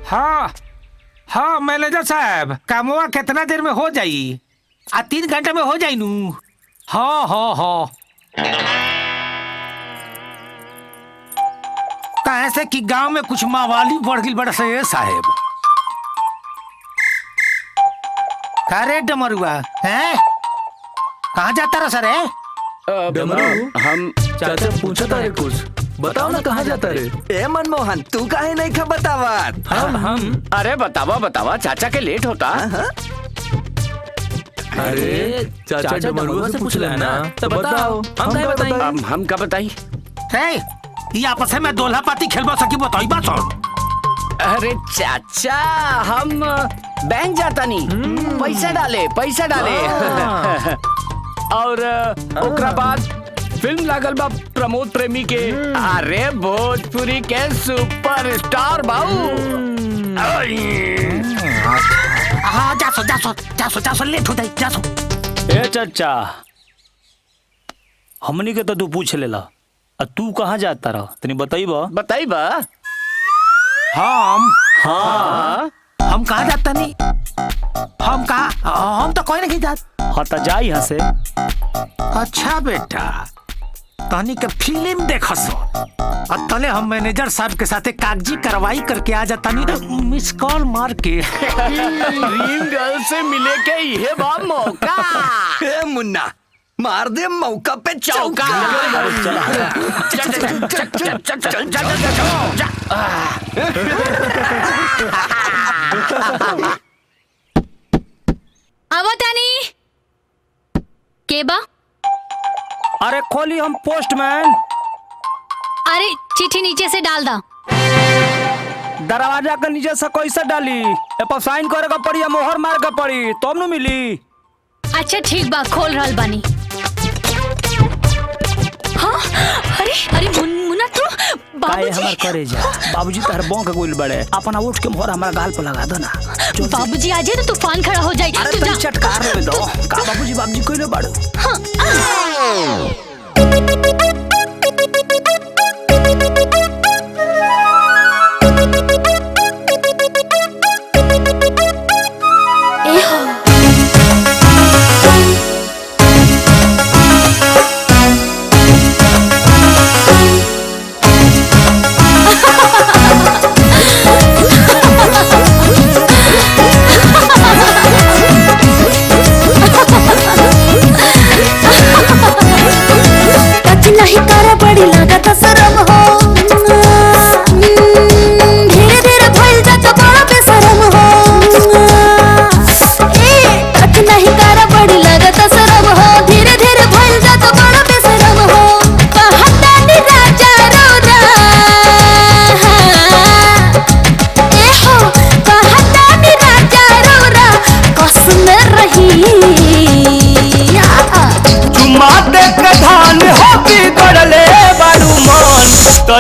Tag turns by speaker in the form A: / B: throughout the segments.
A: हाँ हाँ मैनेजर साहब, कामवा कितना देर में हो जाई? 3 घंटे में हो जाई नू। हाँ हाँ हाँ, कैसे कि गांव में कुछ मावाली बढ़ गई बड़ा से साहेब। अरे डमरुआ हैं, कहाँ जाता रहा सर?
B: डमरू, हम चाचा पूछा था रे कुछ, बताओ ना कहाँ जाता रे?
C: ए मनमोहन, तू काहे नहीं खा बतावत?
B: हम
D: अरे बतावा चाचा के लेट होता।
B: अरे चाचा डमरुआ से पूछ लेना तो बताओ, हम नहीं बताएं।
D: हम क्या बताई?
A: ये आपस में दोल्हा पाती खेलबा सकी बताई बात।
D: अरे चाचा, हम बैंक जाता नहीं, पैसा डाले और ओकरा बाद फिल्म लागल बा प्रमोद प्रेमी के। अरे भोजपुरी के सुपरस्टार बाबू।
A: हाँ जासो लेट हो जाए जासो।
E: ए चाचा, हमनी के तो तू पूछ लेला, तू कहाँ जाता रहा तनी बताई बा।
A: हम कहाँ जाता नहीं, हम तो कोई नहीं जात।
E: हाँ तो जा यहाँ से।
A: अच्छा बेटा, तनी के फिल्म देखो सो, और तले हम मैनेजर साहब के साथ कागजी कार्रवाई करके आ जाता नहीं, मिस कॉल मार के।
D: ड्रीम गर्ल से मिले के ये बा मौका।
C: ए मुन्ना, मार दे मौका पे चौका।
F: आवतानी के बा?
E: अरे खोली, हम पोस्टमैन।
F: अरे चिट्ठी नीचे से डाल दा।
E: दरवाजा के नीचे से कैसे डाली? ए पर साइन करे का पड़ी या मोहर मार का पड़ी तब न मिली।
F: अच्छा ठीक बा, खोल रहल बानी। हाँ, अरे मुन्ना तू
E: काहे हमार करे जा? बाबूजी तार बौंक गोइल बड़े, अपना उठ के मोहर हमारा गाल पे लगा दो ना।
F: बाबूजी आ जाए तो तूफान खड़ा हो जाए।
E: अरे तनी चटकार ले दो। का बाबूजी कोई ना बड़ो।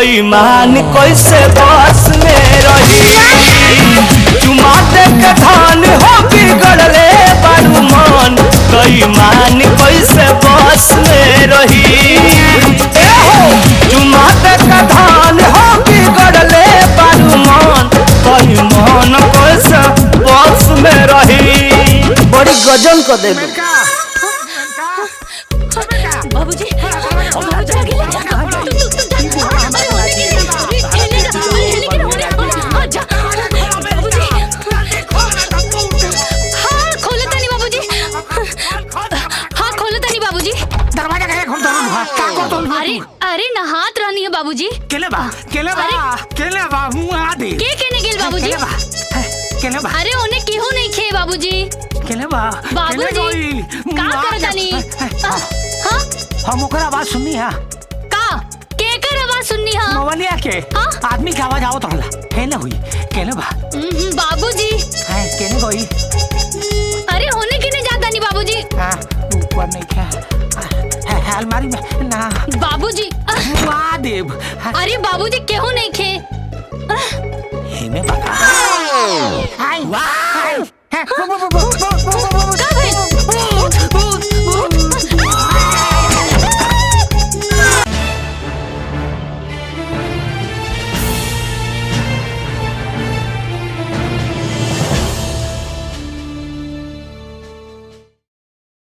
G: ईमान कैसे बस में रही, चुमा दे के धान हो बिगड़ले बारू मन, तो ईमान कैसे बस में रही। चुमा दे के धान हो बिगड़ले बारू मन, तो ईमान कैसे बस में रही। बड़ी गजन कर दे
F: बाबूजी। अरे नहात रहनी है बाबूजी।
A: केले बा मुआ दे
F: के केने गेल बाबूजी?
A: केले बा।
F: अरे ओने केहू नहीं खे बाबूजी।
A: केले बा
F: बाबूजी का करतानी? हां
A: हम ओकर आवाज सुननी है।
F: का केकर आवाज सुननी है?
A: मोबाइलिया के आदमी की आवाज आवत रहला। केले हुई केले बा।
F: बाबूजी
A: है केले गई।
F: अरे ओने केने जाता नहीं बाबूजी?
A: हां ऊपर नहीं क्या अलमारी में ना
F: बाबूजी।
A: देव।
F: अरे बाबूजी केहू नहीं खे।
A: हे में बका। हाय वाह